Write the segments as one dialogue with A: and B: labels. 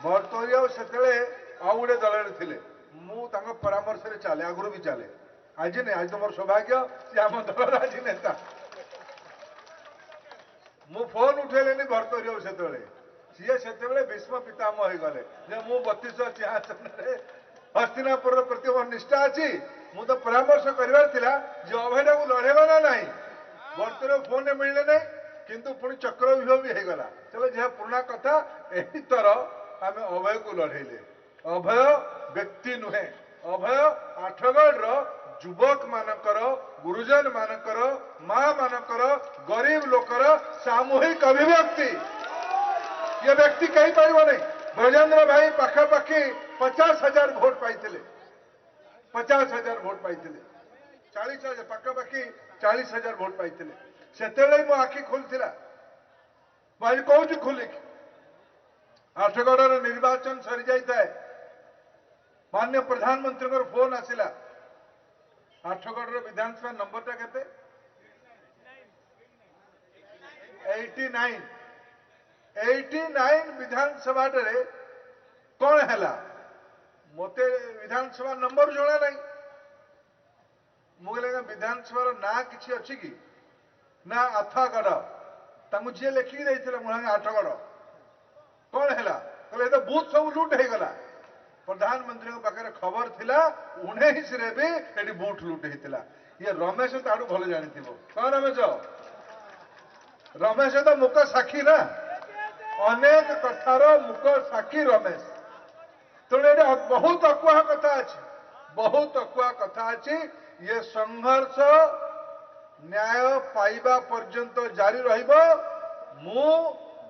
A: भरतोरी से आउ गोटे दल थे मु परामर्श चले आगु भी चले आज नहीं आज तो मोर सौभाग्य सी आम दल आज नेता मु फोन उठेलेनी भरतोरी से सी से भीष्म पितामह हो गले मु 32 सिंहासन हस्तिनापुर प्रति मोर निष्ठा अच्छी मु तो परामर्श करार जो अभय को लड़ेगा ना ना भरतोरी फोन मिलने ना किंतु पुणी चक्रव्यूह भी होगला चलो जहाँ पुराना कथा यही तरह आम अभय को लड़ेले अभय व्यक्ति नुहे अभय आठगढ़ युवक मानकर गुरुजन मानकर माँ मानकर गरीब लोकर सामूहिक अभिव्यक्ति ये व्यक्ति कही पार नहीं ब्रजेंद्र भाई पाखापाखि 50,000 भोट पाई 50,000 भोट पाई 40,000 पाखापाखि 40,000 भोट पाई से मो आखि खोलता आज कौन खोलिक आठगढ़ निर्वाचन सरी जाए माननीय प्रधानमंत्री फोन आसला आठगढ़ विधानसभा नंबर टा केते 89 विधानसभा कौन है मते विधानसभा नंबर जना ना मुझे विधानसभा ना किसी अच्छी कि ना आठगढ़ जी लिखिकी देते मुझे आठगढ़ कौन है कहले तो बूथ सब लुट हो गला प्रधानमंत्री पाखे खबर थिला 19 रे भी एटी बूथ लुट होता ये रमेश ताड़ू भल जानी कौन रमेश तो मुक साक्षी ना अनेक कथार मुक साक्षी रमेश तेणु ये बहुत अकुआ कथा अच्छी बहुत अकुआ कथा अच्छी ये संघर्ष न्याय पाइबा पर्यंत जारी रहिबो मु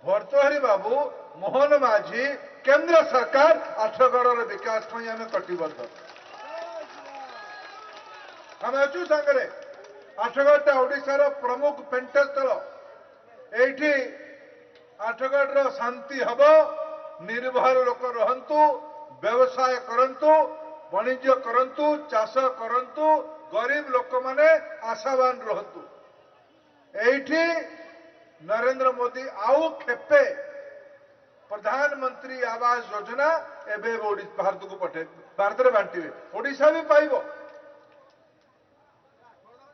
A: भर्तृहरि बाबू मोहन माझी केंद्र सरकार आठगढ़ विकास आम कटिबद्ध आम अच्छु सांगे आठगढ़ ओडिशार प्रमुख पेंटस्थल ये आठगढ़ शांति हम निर्भर लोक रहंतु व्यवसाय करंतु वाणिज्य करंतु चाष करंतु गरीब लोक माने आशावान रहंतु एठी नरेंद्र मोदी आउ खेपे प्रधानमंत्री आवास योजना एबे भारत को पठे भारत में बांटे ओडिशा भी पाइब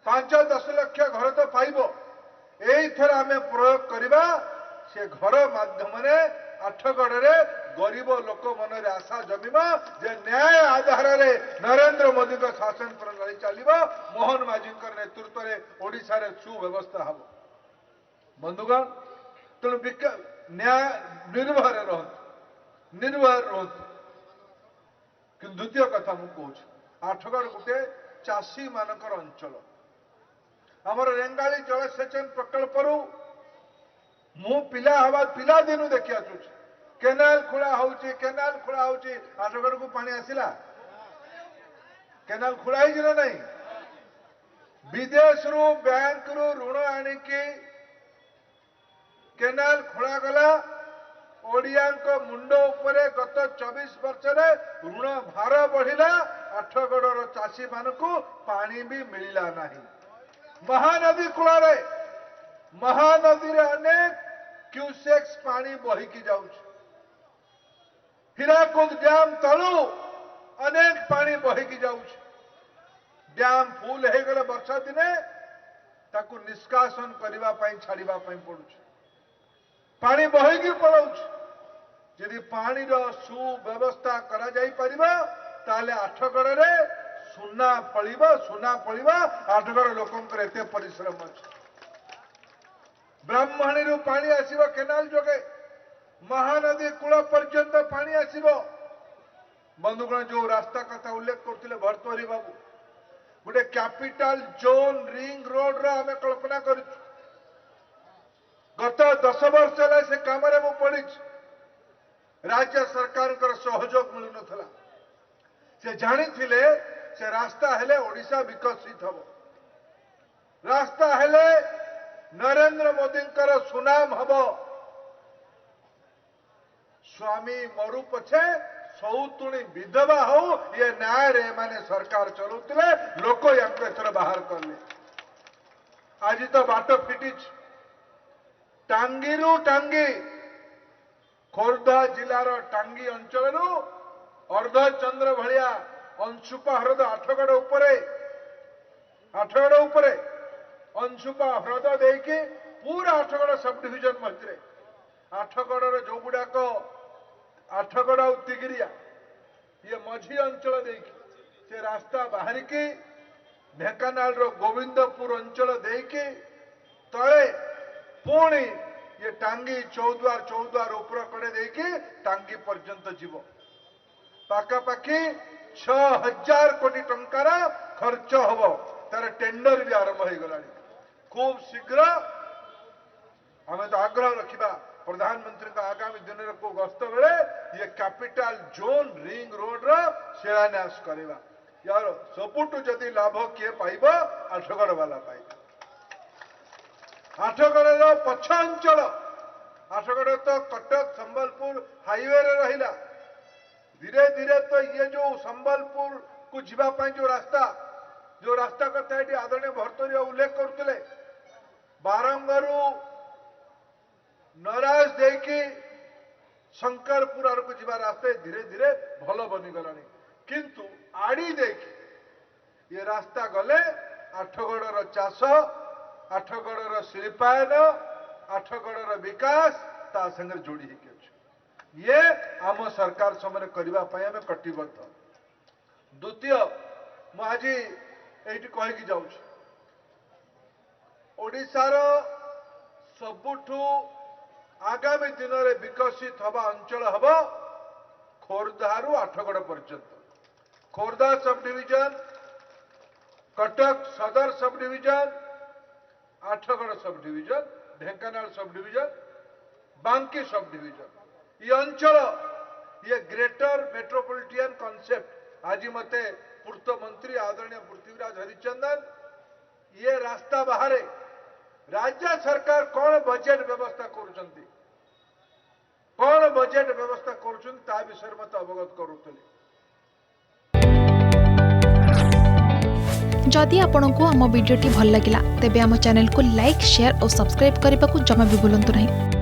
A: 5-10 लाख घर तो पाइब यही थर आम प्रयोग करवा से घर माध्यम आठगढ़ गरीब लोक मन आशा जमीब जे न्याय आधार रे नरेंद्र मोदी का शासन प्रणाली चलो मोहन माझी नेतृत्व में ओडिशा रे सुव्यवस्था हम बंधुगण तेणु न्याय निर्भर रहतु कि द्वितीय कथा मुझे आठगढ़ गोटे चाषी मानकर अंचल आमर रेंगाली जलसेचन प्रकल्प मु पिला हवा पिला दिन देखी आसुची केनाल खोला होची आठगढ़ को पानी आसिला केनाल खोला ही नहीं विदेश रु बैंक रु ऋण आनिकी केनाल खोला गला ओडिया मुंड उपरे गत 24 वर्ष ऋण भार बढ़िला आठगढ़ चाषी मान को पानी भी मिलला नहीं महानदी कूल महानदी रे अनेक क्यूसेक्स पानी बहिकी जाउछ हीराकुद डैम तलु अनेक पानी बहिकी जाउछ डैम फुल हो गले वर्षा दिने ताकू निष्कासन करबा पई छाड़ीबा पई पड़ुछ पानी बहिकी पड़ाउछ यदि पानी रो सुव्यवस्था करा जाई परिबा ताले आठगढ़ रे सुना फलिबा आठगढ़ लोकंकर एते परिश्रम अछि ब्राह्मणी रु पानी आसीबो केनाल जोगे महानदी कूल पर्यंत पानी आसीबो बंधुगण जो रास्ता कथा उल्लेख करथिले भर्तृहरि बाबू गोटे कैपिटल जोन रिंग रोड रो आमे कल्पना करिछु गत 10 वर्ष है से काम मु पड़ी राज्य सरकार सहयोग मिलु नथला से जानी से रास्ता हेले ओडिशा विकसित हम रास्ता हेले नरेंद्र मोदी सुनाम हम स्वामी मरु पछे सौतुणी विधवा हो ये न्याय रे माने सरकार चलुले लोक या बाहर करले आज तो बाट फिटी टांगी खोर्धा जिलार टांगी अंचल अर्धचंद्र भाया अंशुपा ह्रद आठगड़ उपरे अंशुपा ह्रद देकी पूरा आठगड़ सब डिविजन मध्य आठगड़ जो गुड़ाक आठगड़ तिगिरिया ये मझी अंचल देकी से रास्ता बाहर की ढेंकानाल गोविंदपुर अंचल देकी तले पुणी ये टांगी चौद्वार उपर कड़े देकी टांगी पर्यंत जीव पाखापाखि 6000 कोटी टंकार खर्च हम तार टेंडर भी आरंभ हो गला खूब शीघ्र आम तो आग्रह रखा प्रधानमंत्री का आगामी दिन को गस्त बेले ये कैपिटल जोन रिंग रोड रो शिलान्यास करवा यार सबुठु जदि लाभ किए पाइब आठगड़ वाला पाइब आठगड़ पछ अंचल आठगड़ तो कटक संबलपुर हाईवे रे रहिला धीरे धीरे तो ये जो संबलपुर को जीवाई जो रास्ता कथा ये आदरणीय भर्तरी उल्लेख करते बारंगरू नराज देकी शंकरपुर आड़ को जीवा रास्ता धीरे धीरे भल बनीगला किंतु आड़ी देखी ये रास्ता गले आठगड़ चाष आठगड़ शिल्पायन आठगड़ विकास ता संगे जोड़ी होगी ये आम सरकार समय करने कटिबद्ध द्वितीय मुझे ये कहीकि जाऊँ ओडिशार सबुठु आगामी दिन में विकसित हवा अंचल हम खोर्धारू आठगड़ पर्यंत खोर्धा सब डिविजन कटक सदर sub division Athgarh sub division Dhenkanal sub division बांकी सब डिविजन ये अंचल ये ग्रेटर मेट्रोपॉलिटन कॉन्सेप्ट आज मते पूर्त मंत्री आदरणीय पृथ्वीराज हरिचंदन ये रास्ता बाहर राज्य सरकार कौन बजेट व्यवस्था करुछंती कौन बजेट व्यवस्था करुछंती ता विषय मत अवगत करुतले
B: जदि आपंक आम भिडी भल लगा तेब आम चैनल को लाइक शेयर और सब्सक्राइब करने को जमा भी भूलु नहीं।